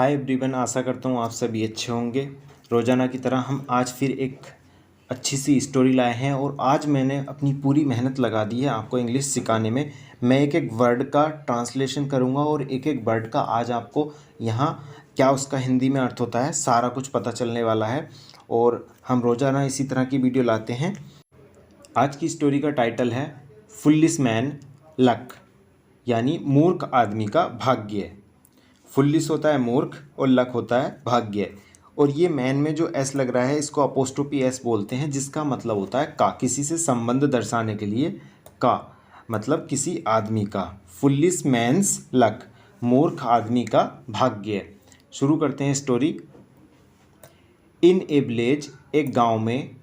Hi everyone, आशा करता हूँ आप सभी अच्छे होंगे। रोज़ाना की तरह हम आज फिर एक अच्छी सी स्टोरी लाए हैं और आज मैंने अपनी पूरी मेहनत लगा दी है आपको इंग्लिश सिखाने में। मैं एक एक वर्ड का ट्रांसलेशन करूँगा और एक एक वर्ड का आज आपको यहाँ क्या उसका हिंदी में अर्थ होता है सारा कुछ पता चलने वाला है। और हम रोज़ाना इसी तरह की वीडियो लाते हैं। आज की स्टोरी का टाइटल है फुलिश मैन लक, यानी मूर्ख आदमी का भाग्य। फुल्लिश होता है मूर्ख और लक होता है भाग्य। और ये मैन में जो एस लग रहा है इसको अपोस्ट्रोफी एस बोलते हैं, जिसका मतलब होता है का, किसी से संबंध दर्शाने के लिए का मतलब किसी आदमी का। फुल्लिश मैन्स लक, मूर्ख आदमी का भाग्य। शुरू करते हैं स्टोरी। इन ए विलेज, एक गांव में,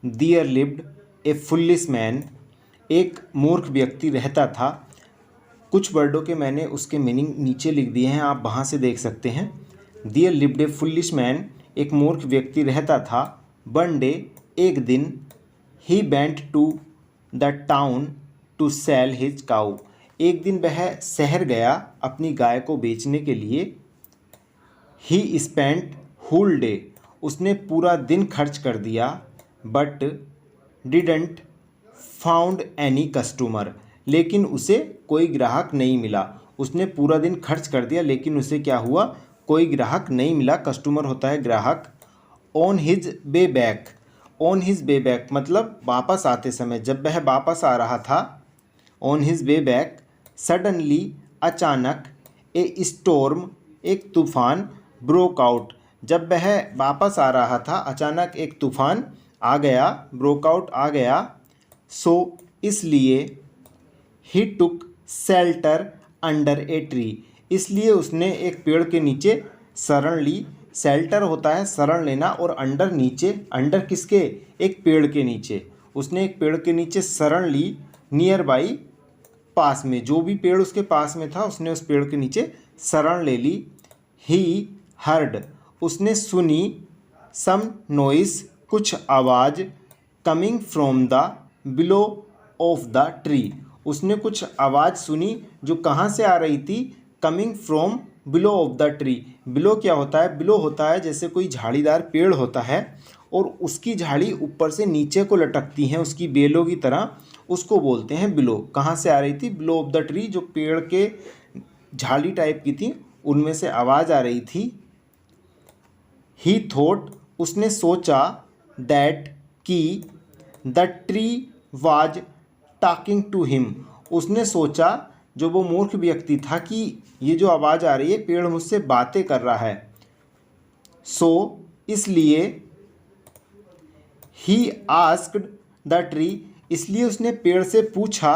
देयर लिव्ड ए फुल्लिश मैन, एक मूर्ख व्यक्ति रहता था। कुछ वर्डों के मैंने उसके मीनिंग नीचे लिख दिए हैं, आप वहाँ से देख सकते हैं। There lived a foolish man, एक मूर्ख व्यक्ति रहता था। वन डे, एक दिन, he went to the town to sell his cow, एक दिन वह शहर गया अपनी गाय को बेचने के लिए। ही स्पेंट होल डे, उसने पूरा दिन खर्च कर दिया। But didn't found any customer, लेकिन उसे कोई ग्राहक नहीं मिला। उसने पूरा दिन खर्च कर दिया लेकिन उसे क्या हुआ, कोई ग्राहक नहीं मिला। कस्टमर होता है ग्राहक। On his way back, on his way back मतलब वापस आते समय, जब वह वापस आ रहा था। On his way back, suddenly, अचानक, ए स्टॉर्म, एक तूफान, ब्रोक आउट, जब वह वापस आ रहा था अचानक एक तूफान आ गया, ब्रोक आउट आ गया। सो इसलिए, ही टुक शेल्टर अंडर ए ट्री, इसलिए उसने एक पेड़ के नीचे शरण ली। शेल्टर होता है शरण लेना और अंडर नीचे, अंडर किसके, एक पेड़ के नीचे। उसने एक पेड़ के नीचे शरण ली। नियर बाई, पास में, जो भी पेड़ उसके पास में था उसने उस पेड़ के नीचे शरण ले ली। ही हर्ड, उसने सुनी, सम नॉइस, कुछ आवाज़, coming from the below of the tree, उसने कुछ आवाज़ सुनी जो कहाँ से आ रही थी, coming from below of the tree. Below क्या होता है, बिलो होता है जैसे कोई झाड़ीदार पेड़ होता है और उसकी झाड़ी ऊपर से नीचे को लटकती हैं उसकी बेलों की तरह, उसको बोलते हैं बिलो। कहाँ से आ रही थी, बिलो ऑफ द ट्री, जो पेड़ के झाड़ी टाइप की थी उनमें से आवाज़ आ रही थी। ही थॉट, उसने सोचा, दैट कि the tree was talking to him, उसने सोचा, जो वो मूर्ख व्यक्ति था, कि ये जो आवाज़ आ रही है पेड़ मुझसे बातें कर रहा है। सो इसलिए, ही आस्क्ड द ट्री, इसलिए उसने पेड़ से पूछा,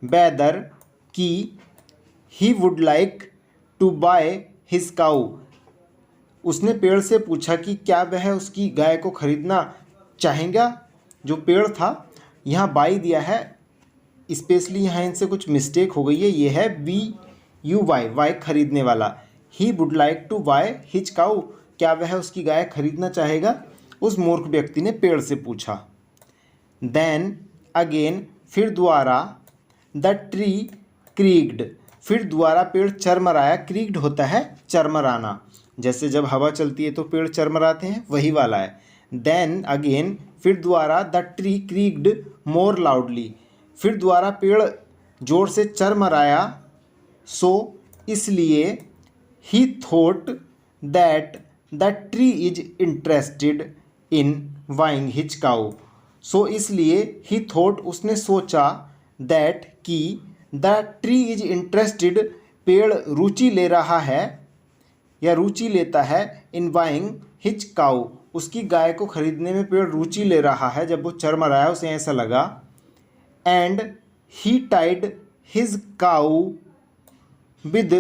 वेदर, कि he would like to buy his cow, उसने पेड़ से पूछा कि क्या वह उसकी गाय को खरीदना चाहेगा। जो पेड़ था, यहाँ बाई दिया है, स्पेशली यहाँ इनसे कुछ मिस्टेक हो गई है, ये है BUY, वाई खरीदने वाला। He would like to buy his cow, क्या वह उसकी गाय खरीदना चाहेगा, उस मूर्ख व्यक्ति ने पेड़ से पूछा। देन अगेन, फिर दोबारा, द ट्री क्रीक्ड, फिर दोबारा पेड़ चरमराया। क्रीक्ड होता है चरमराना, जैसे जब हवा चलती है तो पेड़ चरमराते हैं, वही वाला है। देन अगेन, फिर दोबारा, the tree creaked more loudly, फिर दोबारा पेड़ जोर से चरमराया। सो इसलिए, he thought that the tree is interested in buying his cow, so इसलिए, ही थॉट, उसने सोचा, दैट कि द ट्री इज इंटरेस्टेड, पेड़ रुचि ले रहा है या रुचि लेता है, इन बाइंग हिज काऊ, उसकी गाय को खरीदने में पेड़ रुचि ले रहा है। जब वो चरमराया उसे ऐसा लगा। And he tied his cow with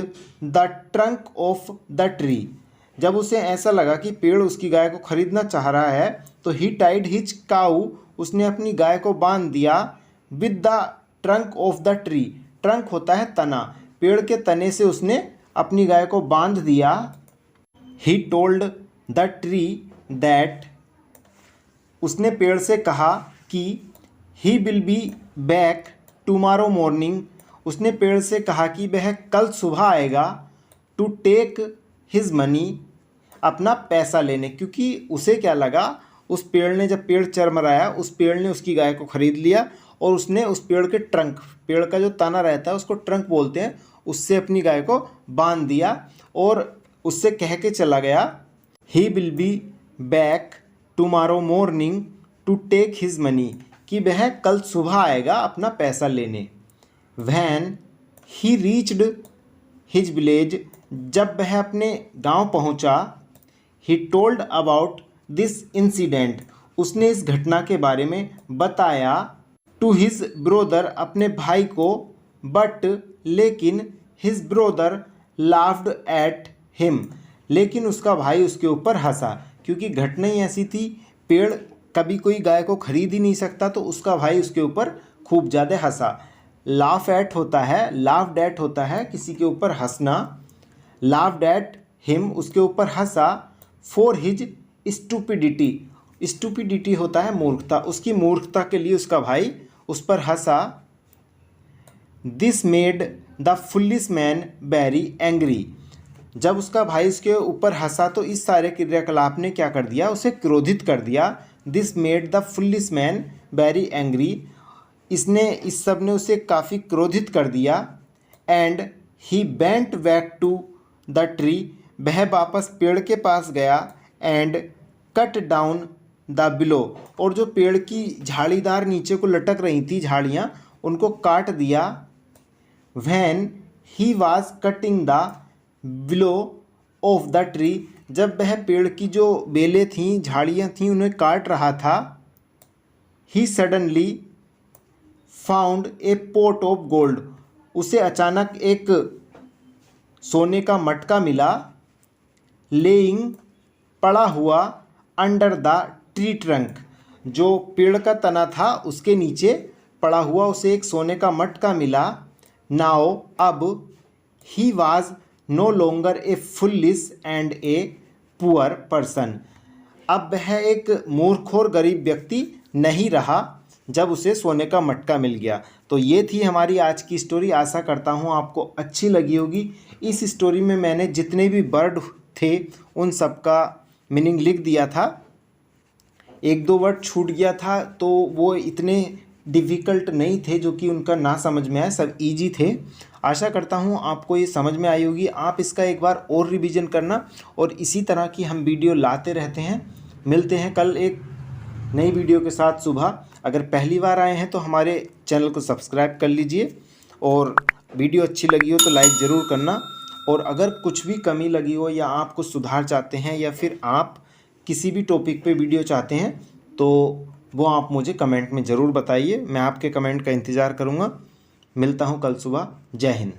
the trunk of the tree, जब उसे ऐसा लगा कि पेड़ उसकी गाय को खरीदना चाह रहा है तो ही टाइड हिज काऊ, उसने अपनी गाय को बांध दिया, with the trunk of the tree, trunk होता है तना, पेड़ के तने से उसने अपनी गाय को बांध दिया। He told the tree that, उसने पेड़ से कहा कि ही will be back tomorrow morning, उसने पेड़ से कहा कि वह कल सुबह आएगा। टू टेक हिज मनी, अपना पैसा लेने, क्योंकि उसे क्या लगा, उस पेड़ ने, जब पेड़ चरमराया, उस पेड़ ने उसकी गाय को खरीद लिया और उसने उस पेड़ के ट्रंक, पेड़ का जो तना रहता है उसको ट्रंक बोलते हैं, उससे अपनी गाय को बांध दिया और उससे कह के चला गया, he will be back tomorrow morning to take his money, कि वह कल सुबह आएगा अपना पैसा लेने। When he reached his village, जब वह अपने गांव पहुंचा, he told about this incident, उसने इस घटना के बारे में बताया, टू हिज ब्रोदर, अपने भाई को, बट, लेकिन, his brother laughed at him, लेकिन उसका भाई उसके ऊपर हंसा, क्योंकि घटना ही ऐसी थी, पेड़ कभी कोई गाय को खरीद ही नहीं सकता, तो उसका भाई उसके ऊपर खूब ज़्यादा हंसा। लाफ एट होता है, लाफ्ड एट होता है किसी के ऊपर हंसना, लाफ्ड एट हिम, उसके ऊपर हंसा, फॉर हिज स्टूपिडिटी, स्टूपिडिटी होता है मूर्खता, उसकी मूर्खता के लिए उसका भाई उस पर हंसा। This made the foolish man very angry, जब उसका भाई उसके ऊपर हंसा तो इस सारे क्रियाकलाप ने क्या कर दिया, उसे क्रोधित कर दिया। This made the foolish man very angry, इसने, इस सब ने उसे काफ़ी क्रोधित कर दिया। And he went back to the tree, वह वापस पेड़ के पास गया। And cut down the willow, और जो पेड़ की झाड़ीदार नीचे को लटक रही थी झाड़ियाँ, उनको काट दिया। When he was cutting the below of the tree, जब वह पेड़ की जो बेलें थीं, झाड़ियाँ थीं, उन्हें काट रहा था। He suddenly found a pot of gold, उसे अचानक एक सोने का मटका मिला। लेइंग, पड़ा हुआ, अंडर द ट्री ट्रंक, जो पेड़ का तना था उसके नीचे पड़ा हुआ उसे एक सोने का मटका मिला। नाउ, अब, he was no longer a foolish and a poor person, अब वह एक मूर्ख और गरीब व्यक्ति नहीं रहा जब उसे सोने का मटका मिल गया। तो ये थी हमारी आज की स्टोरी। आशा करता हूँ आपको अच्छी लगी होगी। इस स्टोरी में मैंने जितने भी वर्ड थे उन सब का मीनिंग लिख दिया था। एक दो वर्ड छूट गया था तो वो इतने डिफ़िकल्ट नहीं थे जो कि उनका ना समझ में आए, सब इजी थे। आशा करता हूँ आपको ये समझ में आई होगी। आप इसका एक बार और रिवीजन करना और इसी तरह की हम वीडियो लाते रहते हैं। मिलते हैं कल एक नई वीडियो के साथ सुबह। अगर पहली बार आए हैं तो हमारे चैनल को सब्सक्राइब कर लीजिए और वीडियो अच्छी लगी हो तो लाइक ज़रूर करना। और अगर कुछ भी कमी लगी हो या आप कुछ सुधार चाहते हैं या फिर आप किसी भी टॉपिक पे वीडियो चाहते हैं तो वो आप मुझे कमेंट में ज़रूर बताइए। मैं आपके कमेंट का इंतज़ार करूँगा। मिलता हूँ कल सुबह। जय हिंद।